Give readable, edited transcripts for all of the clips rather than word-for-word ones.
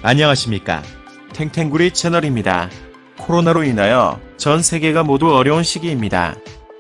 안녕하십니까. 탱탱구리 채널입니다. 코로나로 인하여 전 세계가 모두 어려운 시기입니다.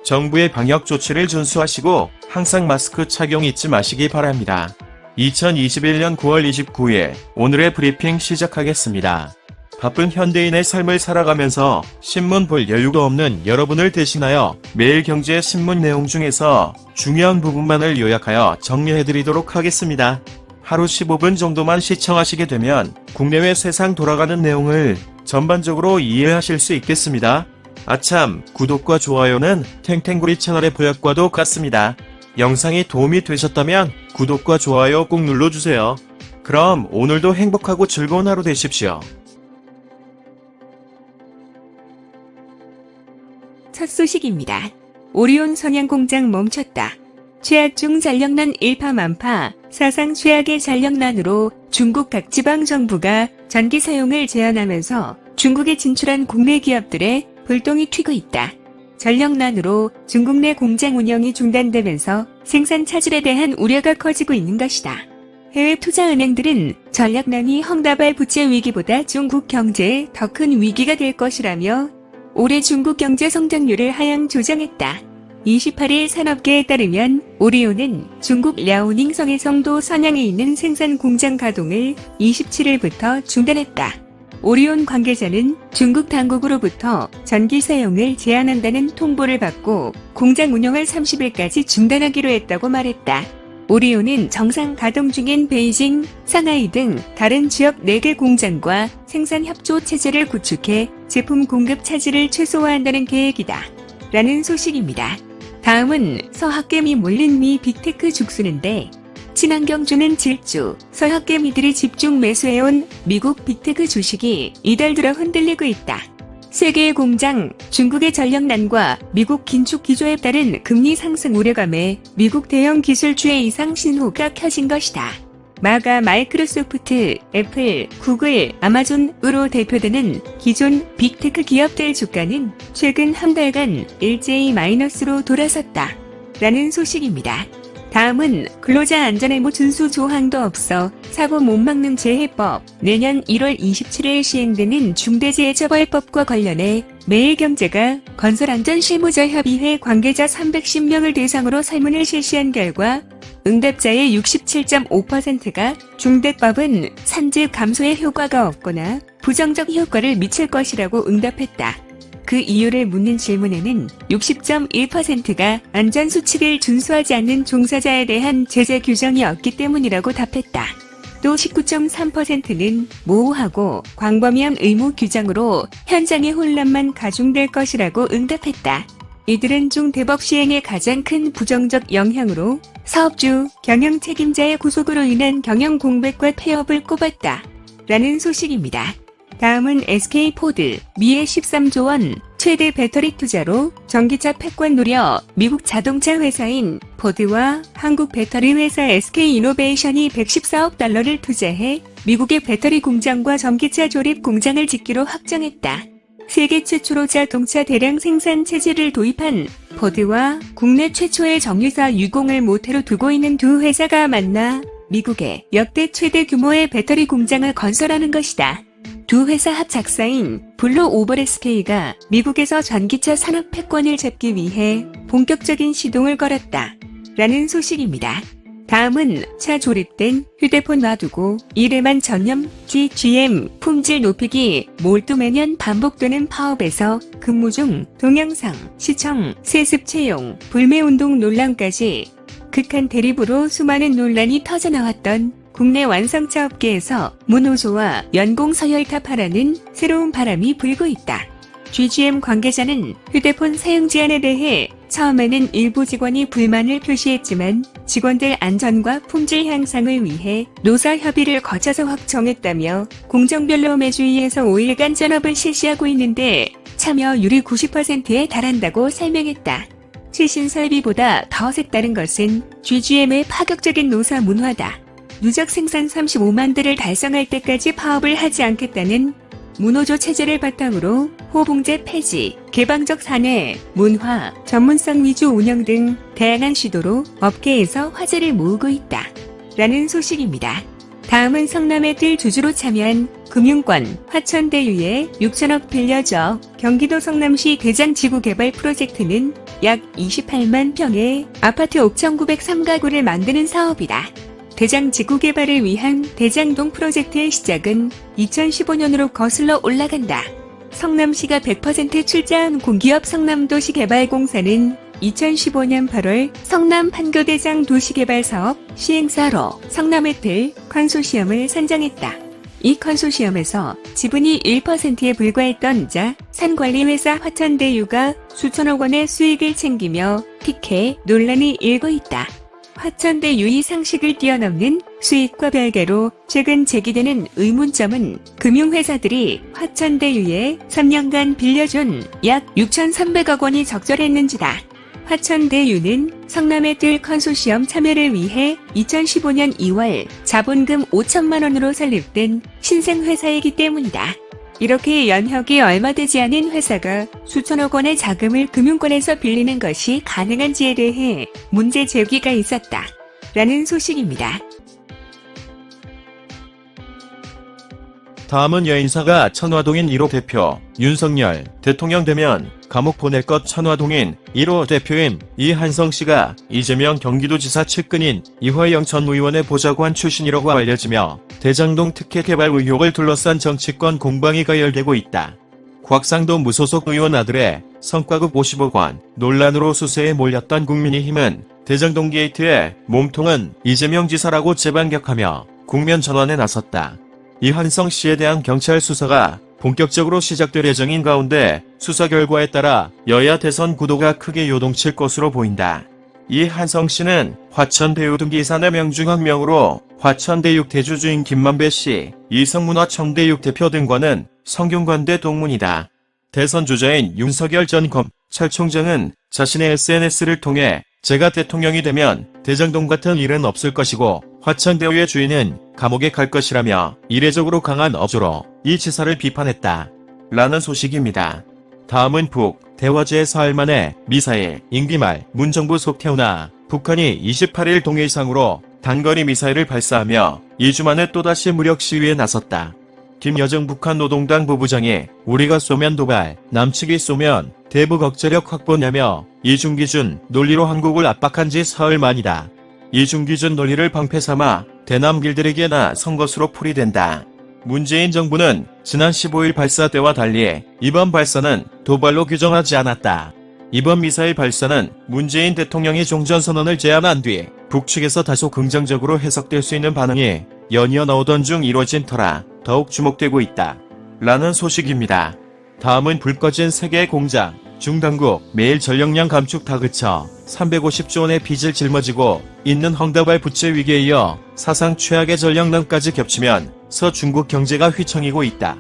정부의 방역 조치를 준수하시고 항상 마스크 착용 잊지 마시기 바랍니다. 2021년 9월 29일 오늘의 브리핑 시작하겠습니다. 바쁜 현대인의 삶을 살아가면서 신문 볼 여유가 없는 여러분을 대신하여 매일경제 신문 내용 중에서 중요한 부분만을 요약하여 정리해드리도록 하겠습니다. 하루 15분 정도만 시청하시게 되면 국내외 세상 돌아가는 내용을 전반적으로 이해하실 수 있겠습니다. 아참, 구독과 좋아요는 탱탱구리 채널의 보약과도 같습니다. 영상이 도움이 되셨다면 구독과 좋아요 꼭 눌러주세요. 그럼 오늘도 행복하고 즐거운 하루 되십시오. 첫 소식입니다. 오리온 선양공장 멈췄다. 최악 중 전력난 일파만파, 사상 최악의 전력난으로 중국 각 지방 정부가 전기 사용을 제한하면서 중국에 진출한 국내 기업들의 불똥이 튀고 있다. 전력난으로 중국 내 공장 운영이 중단되면서 생산 차질에 대한 우려가 커지고 있는 것이다. 해외 투자은행들은 전력난이 헝다발 부채 위기보다 중국 경제에 더 큰 위기가 될 것이라며 올해 중국 경제 성장률을 하향 조정했다. 28일 산업계에 따르면 오리온은 중국 랴오닝성의 성도 선양에 있는 생산 공장 가동을 27일부터 중단했다. 오리온 관계자는 중국 당국으로부터 전기 사용을 제한한다는 통보를 받고 공장 운영을 30일까지 중단하기로 했다고 말했다. 오리온은 정상 가동 중인 베이징, 상하이 등 다른 지역 4개 공장과 생산 협조 체제를 구축해 제품 공급 차질을 최소화한다는 계획이다. 라는 소식입니다. 다음은 서학개미 몰린 미 빅테크 죽수는데 친환경주는 질주, 서학개미들이 집중 매수해온 미국 빅테크 주식이 이달 들어 흔들리고 있다. 세계의 공장, 중국의 전력난과 미국 긴축 기조에 따른 금리 상승 우려감에 미국 대형 기술주의 이상 신호가 켜진 것이다. 마가 마이크로소프트, 애플, 구글, 아마존으로 대표되는 기존 빅테크 기업들 주가는 최근 한 달간 일제히 마이너스로 돌아섰다. 라는 소식입니다. 다음은 근로자 안전의무 준수 조항도 없어 사고 못 막는 재해법, 내년 1월 27일 시행되는 중대재해처벌법과 관련해 매일경제가 건설안전실무자협의회 관계자 310명을 대상으로 설문을 실시한 결과 응답자의 67.5%가 중대법은 산재 감소에 효과가 없거나 부정적 효과를 미칠 것이라고 응답했다. 그 이유를 묻는 질문에는 60.1%가 안전수칙을 준수하지 않는 종사자에 대한 제재 규정이 없기 때문이라고 답했다. 또 19.3%는 모호하고 광범위한 의무 규정으로 현장의 혼란만 가중될 것이라고 응답했다. 이들은 중대법 시행에 가장 큰 부정적 영향으로 사업주, 경영 책임자의 구속으로 인한 경영 공백과 폐업을 꼽았다. 라는 소식입니다. 다음은 SK포드, 미의 13조 원 최대 배터리 투자로 전기차 패권 노려 미국 자동차 회사인 포드와 한국 배터리 회사 SK이노베이션이 114억 달러를 투자해 미국의 배터리 공장과 전기차 조립 공장을 짓기로 확정했다. 세계 최초로 자동차 대량 생산 체제를 도입한 포드와 국내 최초의 정유사 유공을 모태로 두고 있는 두 회사가 만나 미국의 역대 최대 규모의 배터리 공장을 건설하는 것이다. 두 회사 합 작사인 블루 오버 SK가 미국에서 전기차 산업 패권을 잡기 위해 본격적인 시동을 걸었다. 라는 소식입니다. 다음은 차 조립된 휴대폰 놔두고 일에만 전념 GGM 품질 높이기 몰두 매년 반복되는 파업에서 근무 중 동영상, 시청, 세습 채용, 불매운동 논란까지 극한 대립으로 수많은 논란이 터져나왔던 국내 완성차 업계에서 무노조와 연공 서열타파라는 새로운 바람이 불고 있다. GGM 관계자는 휴대폰 사용 제한에 대해 처음에는 일부 직원이 불만을 표시했지만 직원들 안전과 품질 향상을 위해 노사 협의를 거쳐서 확정했다며 공정별로 매주 2에서 5일간 전업을 실시하고 있는데 참여율이 90%에 달한다고 설명했다. 최신 설비보다 더 색다른 것은 GGM의 파격적인 노사 문화다. 누적 생산 35만 대를 달성할 때까지 파업을 하지 않겠다는 무노조 체제를 바탕으로 호봉제 폐지, 개방적 사내, 문화, 전문성 위주 운영 등 다양한 시도로 업계에서 화제를 모으고 있다. 라는 소식입니다. 다음은 성남의 뜰 주주로 참여한 금융권 화천대유에 6천억 빌려줘 경기도 성남시 대장지구개발 프로젝트는 약 28만 평의 아파트 5,903가구를 만드는 사업이다. 대장지구개발을 위한 대장동 프로젝트의 시작은 2015년으로 거슬러 올라간다. 성남시가 100% 출자한 공기업 성남도시개발공사는 2015년 8월 성남 판교대장 도시개발사업 시행사로 성남의 뜰 컨소시엄을 선정했다. 이 컨소시엄에서 지분이 1%에 불과했던 자산관리회사 화천대유가 수천억 원의 수익을 챙기며 피해 논란이 일고 있다. 화천대유의 상식을 뛰어넘는 수익과 별개로 최근 제기되는 의문점은 금융회사들이 화천대유에 3년간 빌려준 약 6,300억 원이 적절했는지다. 화천대유는 성남의 뜰 컨소시엄 참여를 위해 2015년 2월 자본금 5천만 원으로 설립된 신생회사이기 때문이다. 이렇게 연혁이 얼마 되지 않은 회사가 수천억 원의 자금을 금융권에서 빌리는 것이 가능한지에 대해 문제 제기가 있었다. 라는 소식입니다. 다음은 여인사가 천화동인 1호 대표 윤석열 대통령 되면 감옥 보낼 것 천화동인 1호 대표인 이한성 씨가 이재명 경기도지사 측근인 이화영 전 의원의 보좌관 출신이라고 알려지며 대장동 특혜 개발 의혹을 둘러싼 정치권 공방이 가열되고 있다. 곽상도 무소속 의원 아들의 성과급 50억 원 논란으로 수세에 몰렸던 국민의힘은 대장동 게이트의 몸통은 이재명 지사라고 재반격하며 국면 전환에 나섰다. 이한성 씨에 대한 경찰 수사가 본격적으로 시작될 예정인 가운데 수사 결과에 따라 여야 대선 구도가 크게 요동칠 것으로 보인다. 이한성 씨는 화천대유 등기이사 4명 중 1명으로 화천대유 대주주인 김만배 씨, 이성문화청대유 대표 등과는 성균관대 동문이다. 대선 주자인 윤석열 전 검찰총장은 자신의 SNS를 통해 제가 대통령이 되면 대장동 같은 일은 없을 것이고 화천대유의 주인은 감옥에 갈 것이라며 이례적으로 강한 어조로 이 지사를 비판했다. 라는 소식입니다. 다음은 대화제의 사흘 만에 미사일 임기말 문정부 속태우나 북한이 28일 동해상으로 단거리 미사일을 발사하며 2주 만에 또다시 무력 시위에 나섰다. 김여정 북한 노동당 부부장이 우리가 쏘면 도발, 남측이 쏘면 대북 억제력 확보냐며 이중기준 논리로 한국을 압박한 지 사흘 만이다. 이중기준 논리를 방패삼아 대남 길들이기에 나선 것으로 풀이된다. 문재인 정부는 지난 15일 발사 때와 달리 이번 발사는 도발로 규정하지 않았다. 이번 미사일 발사는 문재인 대통령이 종전선언을 제안한 뒤 북측에서 다소 긍정적으로 해석될 수 있는 반응이 연이어 나오던 중 이뤄진 터라 더욱 주목되고 있다. 라는 소식입니다. 다음은 불 꺼진 세계의 공장. 중당국 매일 전력량 감축 다그쳐 350조 원의 빚을 짊어지고 있는 헝다발 부채 위기에 이어 사상 최악의 전력난까지 겹치면 서중국 경제가 휘청이고 있다.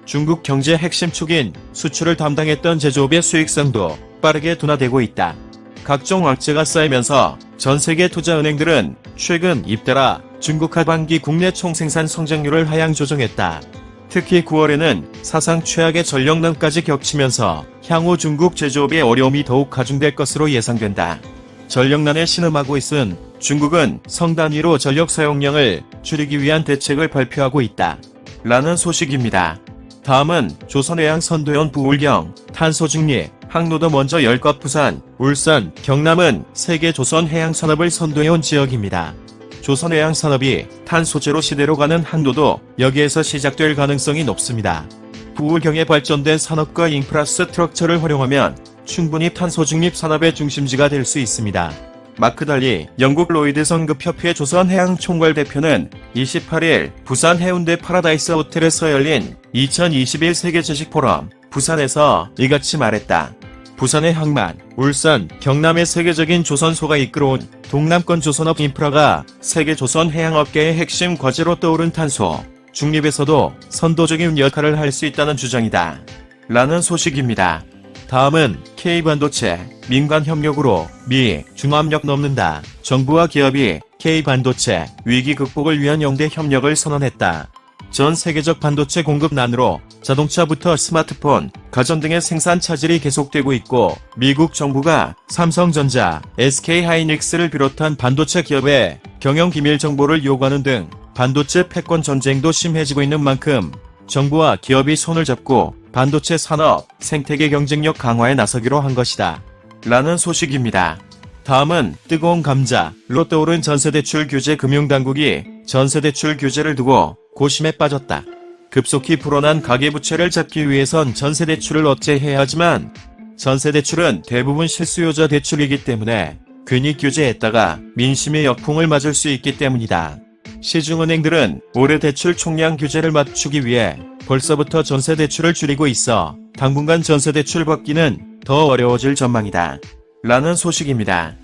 중국 경제 핵심 축인 수출을 담당했던 제조업의 수익성도 빠르게 둔화되고 있다. 각종 악재가 쌓이면서 전 세계 투자은행들은 최근 잇따라 중국 하반기 국내 총생산 성장률을 하향 조정했다. 특히 9월에는 사상 최악의 전력난까지 겹치면서 향후 중국 제조업의 어려움이 더욱 가중될 것으로 예상된다. 전력난에 신음하고 있은 중국은 성 단위로 전력 사용량을 줄이기 위한 대책을 발표하고 있다. 라는 소식입니다. 다음은 조선해양 선도연 부울경, 탄소 중립, 항로도 먼저 열것 부산, 울산, 경남은 세계 조선해양산업을 선도해온 지역입니다. 조선해양산업이 탄소제로 시대로 가는 한도도 여기에서 시작될 가능성이 높습니다. 부울경에 발전된 산업과 인프라스트럭처를 활용하면 충분히 탄소중립 산업의 중심지가 될 수 있습니다. 마크 달리 영국 로이드 성급협회 조선해양총괄 대표는 28일 부산 해운대 파라다이스 호텔에서 열린 2021 세계주식포럼 부산에서 이같이 말했다. 부산의 항만, 울산, 경남의 세계적인 조선소가 이끌어온 동남권 조선업 인프라가 세계 조선해양업계의 핵심 과제로 떠오른 탄소 중립에서도 선도적인 역할을 할 수 있다는 주장이다. 라는 소식입니다. 다음은 K반도체, 민간 협력으로 미, 중압력 넘는다. 정부와 기업이 K반도체 위기 극복을 위한 영대 협력을 선언했다. 전 세계적 반도체 공급난으로 자동차부터 스마트폰, 가전 등의 생산 차질이 계속되고 있고 미국 정부가 삼성전자, SK하이닉스를 비롯한 반도체 기업의 경영 기밀 정보를 요구하는 등 반도체 패권 전쟁도 심해지고 있는 만큼 정부와 기업이 손을 잡고 반도체 산업, 생태계 경쟁력 강화에 나서기로 한 것이다. 라는 소식입니다. 다음은 뜨거운 감자로 떠오른 전세대출 규제. 금융당국이 전세대출 규제를 두고 고심에 빠졌다. 급속히 불어난 가계부채를 잡기 위해선 전세대출을 억제해야 하지만 전세대출은 대부분 실수요자 대출이기 때문에 괜히 규제했다가 민심의 역풍을 맞을 수 있기 때문이다. 시중은행들은 올해 대출 총량 규제를 맞추기 위해 벌써부터 전세대출을 줄이고 있어 당분간 전세대출 받기는 더 어려워질 전망이다. 라는 소식입니다.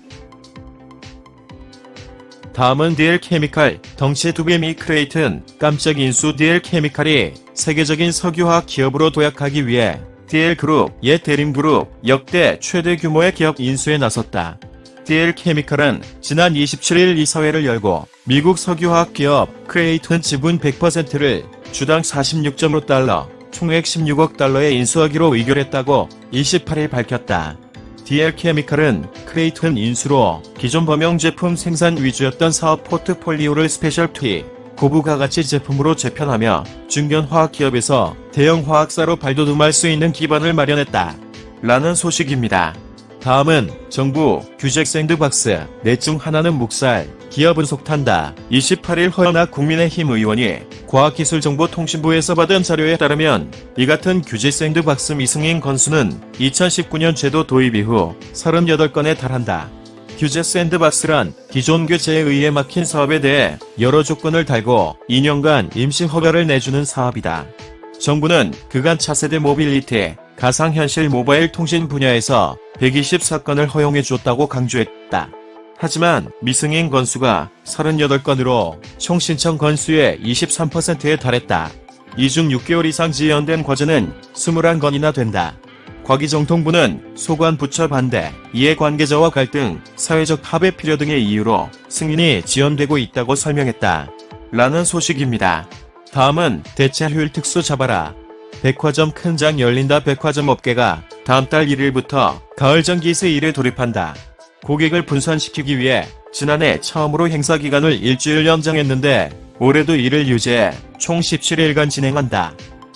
다음은 DL케미칼, 덩치 2배 크레이튼, 깜짝 인수. DL케미칼이 세계적인 석유화학 기업으로 도약하기 위해 DL그룹, 옛 대림그룹, 역대 최대 규모의 기업 인수에 나섰다. DL케미칼은 지난 27일 이사회를 열고 미국 석유화학 기업 크레이튼 지분 100%를 주당 46.5달러, 총액 16억 달러에 인수하기로 의결했다고 28일 밝혔다. DL케미칼은 크레이튼 인수로 기존 범용 제품 생산 위주였던 사업 포트폴리오를 스페셜티, 고부가가치 제품으로 재편하며 중견 화학기업에서 대형 화학사로 발돋움할 수 있는 기반을 마련했다. 라는 소식입니다. 다음은 정부 규제 샌드박스, 넷 중 하나는 묵살, 기업은 속탄다. 28일 허연학 국민의힘 의원이 과학기술정보통신부에서 받은 자료에 따르면 이 같은 규제 샌드박스 미승인 건수는 2019년 제도 도입 이후 38건에 달한다. 규제 샌드박스란 기존 규제에 의해 막힌 사업에 대해 여러 조건을 달고 2년간 임시 허가를 내주는 사업이다. 정부는 그간 차세대 모빌리티, 가상현실 모바일 통신 분야에서 124건을 허용해줬다고 강조했다. 하지만 미승인 건수가 38건으로 총 신청 건수의 23%에 달했다. 이 중 6개월 이상 지연된 과제는 21건이나 된다. 과기정통부는 소관 부처 반대, 이해관계자와 갈등, 사회적 합의 필요 등의 이유로 승인이 지연되고 있다고 설명했다. 라는 소식입니다. 다음은 대체휴일 특수 잡아라. 백화점 큰 장 열린다. 백화점 업계가 다음 달 1일부터 가을 정기 세일에 돌입한다. 고객을 분산시키기 위해 지난해 처음으로 행사 기간을 일주일 연장했는데 올해도 이를 유지해 총 17일간 진행한다.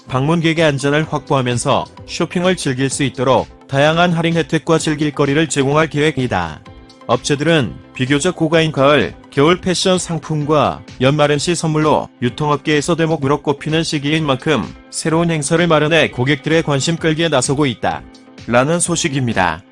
방문객의 안전을 확보하면서 쇼핑을 즐길 수 있도록 다양한 할인 혜택과 즐길거리를 제공할 계획이다. 업체들은 비교적 고가인 가을, 겨울 패션 상품과 연말연시 선물로 유통업계에서 대목으로 꼽히는 시기인 만큼 새로운 행사를 마련해 고객들의 관심 끌기에 나서고 있다. 라는 소식입니다.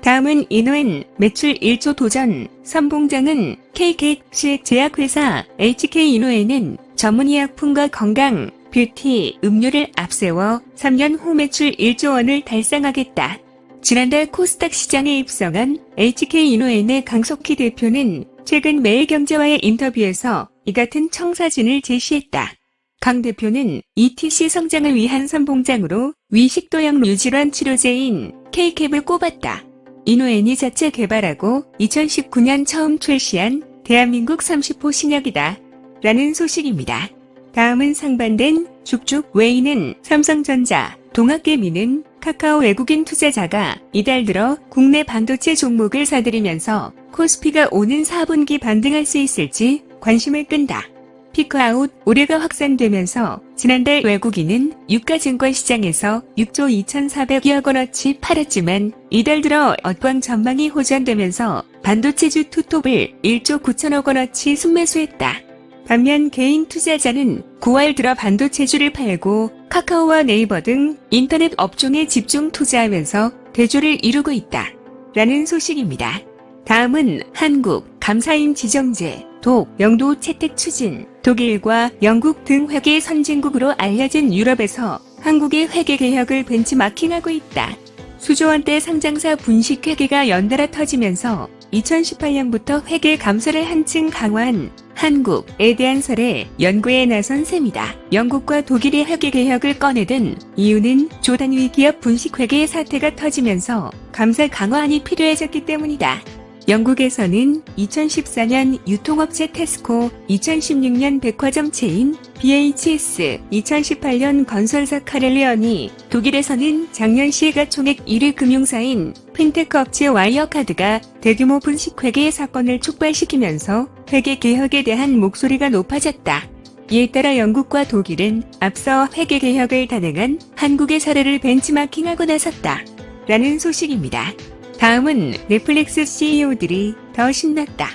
다음은 이노엔 매출 1조 도전. 선봉장은 KK 제약회사 HK 이노엔은 전문의약품과 건강, 뷰티, 음료를 앞세워 3년 후 매출 1조 원을 달성하겠다. 지난달 코스닥 시장에 입성한 HK 이노엔의 강석희 대표는 최근 매일경제와의 인터뷰에서 이 같은 청사진을 제시했다. 강 대표는 ETC 성장을 위한 선봉장으로 위식도형 뇌질환 치료제인 K캡을 꼽았다. 이노엔이 자체 개발하고 2019년 처음 출시한 대한민국 30호 신약이다. 라는 소식입니다. 다음은 상반된 죽죽. 웨이는 삼성전자, 동학개미는 카카오 외국인 투자자가 이달 들어 국내 반도체 종목을 사들이면서 코스피가 오는 4분기 반등할 수 있을지 관심을 끈다. 피크아웃 우려가 확산되면서 지난달 외국인은 유가증권 시장에서 6조 2,400여 원어치 팔았지만 이달 들어 얻광 전망이 호전되면서 반도체주 투톱을 1조 9천억 원어치 순매수했다. 반면 개인 투자자는 9월 들어 반도체주를 팔고 카카오와 네이버 등 인터넷 업종에 집중 투자하면서 대조를 이루고 있다. 라는 소식입니다. 다음은 한국, 감사인 지정제, 독, 영도 채택 추진. 독일과 영국 등 회계 선진국으로 알려진 유럽에서 한국의 회계 개혁을 벤치마킹하고 있다. 수조원대 상장사 분식 회계가 연달아 터지면서 2018년부터 회계 감사를 한층 강화한 한국에 대한 설에 연구에 나선 셈이다. 영국과 독일의 회계 개혁을 꺼내든 이유는 조단위 기업 분식 회계의 사태가 터지면서 감사 강화안이 필요해졌기 때문이다. 영국에서는 2014년 유통업체 테스코, 2016년 백화점 체인 BHS, 2018년 건설사 카렐리언이, 독일에서는 작년 시가총액 1위 금융사인 핀테크 업체 와이어카드가 대규모 분식회계 사건을 촉발시키면서 회계개혁에 대한 목소리가 높아졌다. 이에 따라 영국과 독일은 앞서 회계개혁을 단행한 한국의 사례를 벤치마킹하고 나섰다. 라는 소식입니다. 다음은 넷플릭스 CEO들이 더 신났다.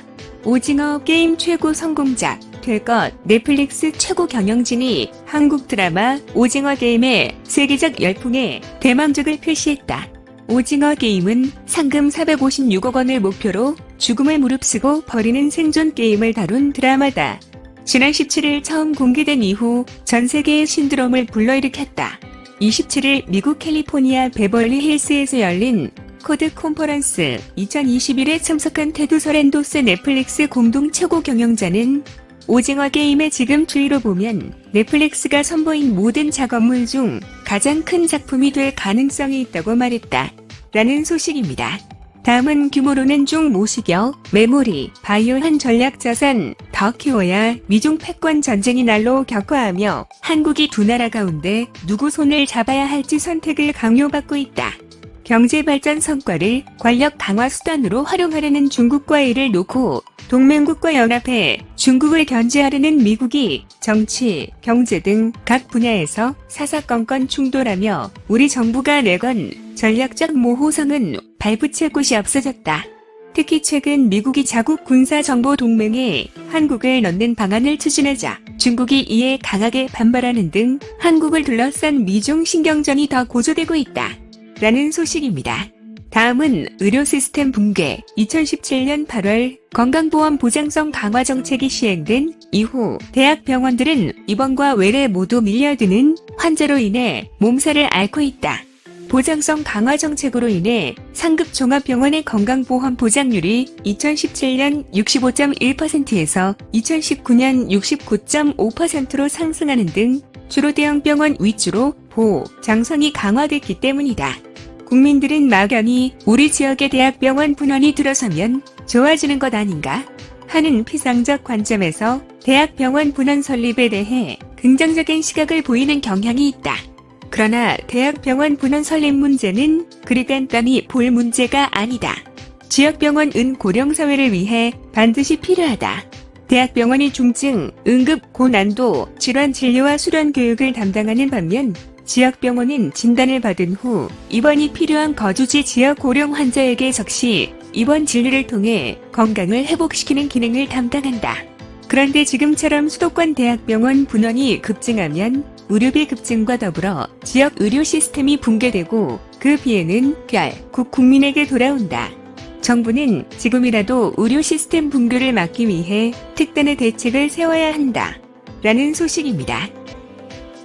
오징어 게임 최고 성공작 될 것 넷플릭스 최고 경영진이 한국 드라마 오징어 게임의 세계적 열풍에 대망적을 표시했다. 오징어 게임은 상금 456억 원을 목표로 죽음을 무릅쓰고 벌이는 생존 게임을 다룬 드라마다. 지난 17일 처음 공개된 이후 전 세계의 신드롬을 불러일으켰다. 27일 미국 캘리포니아 베벌리 힐스에서 열린 코드 컨퍼런스 2021에 참석한 테드 서렌도스 넷플릭스 공동 최고 경영자는 오징어 게임의 지금 추이로 보면 넷플릭스가 선보인 모든 작업물 중 가장 큰 작품이 될 가능성이 있다고 말했다. 라는 소식입니다. 다음은 규모로는 중모시격, 메모리, 바이오한 전략자산, 더 키워야 미중 패권 전쟁이 날로 격화하며 한국이 두 나라 가운데 누구 손을 잡아야 할지 선택을 강요받고 있다. 경제발전 성과를 권력 강화 수단으로 활용하려는 중국과 이를 놓고 동맹국과 연합해 중국을 견제하려는 미국이 정치, 경제 등 각 분야에서 사사건건 충돌하며 우리 정부가 내건 전략적 모호성은 발붙일 곳이 없어졌다. 특히 최근 미국이 자국 군사정보 동맹에 한국을 넣는 방안을 추진하자 중국이 이에 강하게 반발하는 등 한국을 둘러싼 미중 신경전이 더 고조되고 있다. 라는 소식입니다. 다음은 의료 시스템 붕괴. 2017년 8월 건강보험 보장성 강화 정책이 시행된 이후 대학 병원들은 입원과 외래 모두 밀려드는 환자로 인해 몸살을 앓고 있다. 보장성 강화 정책으로 인해 상급 종합병원의 건강보험 보장률이 2017년 65.1%에서 2019년 69.5%로 상승하는 등 주로 대형 병원 위주로 보장성이 강화됐기 때문이다. 국민들은 막연히 우리 지역의 대학병원 분원이 들어서면 좋아지는 것 아닌가 하는 피상적 관점에서 대학병원 분원 설립에 대해 긍정적인 시각을 보이는 경향이 있다. 그러나 대학병원 분원 설립 문제는 그리 간단히 볼 문제가 아니다. 지역병원은 고령사회를 위해 반드시 필요하다. 대학병원이 중증, 응급, 고난도, 질환 진료와 수련 교육을 담당하는 반면 지역병원은 진단을 받은 후 입원이 필요한 거주지 지역 고령 환자에게 즉시 입원 진료를 통해 건강을 회복시키는 기능을 담당한다. 그런데 지금처럼 수도권 대학병원 분원이 급증하면 의료비 급증과 더불어 지역 의료 시스템이 붕괴되고 그 피해는 결국 국민에게 돌아온다. 정부는 지금이라도 의료 시스템 붕괴를 막기 위해 특단의 대책을 세워야 한다. 라는 소식입니다.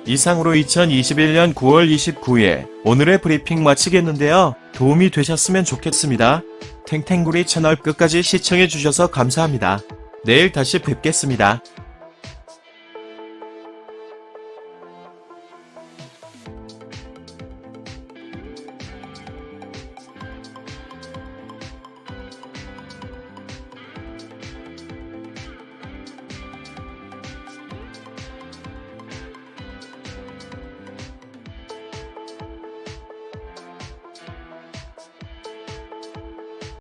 이상으로 2021년 9월 29일 오늘의 브리핑 마치겠는데요. 도움이 되셨으면 좋겠습니다. 탱탱구리 채널 끝까지 시청해주셔서 감사합니다. 내일 다시 뵙겠습니다.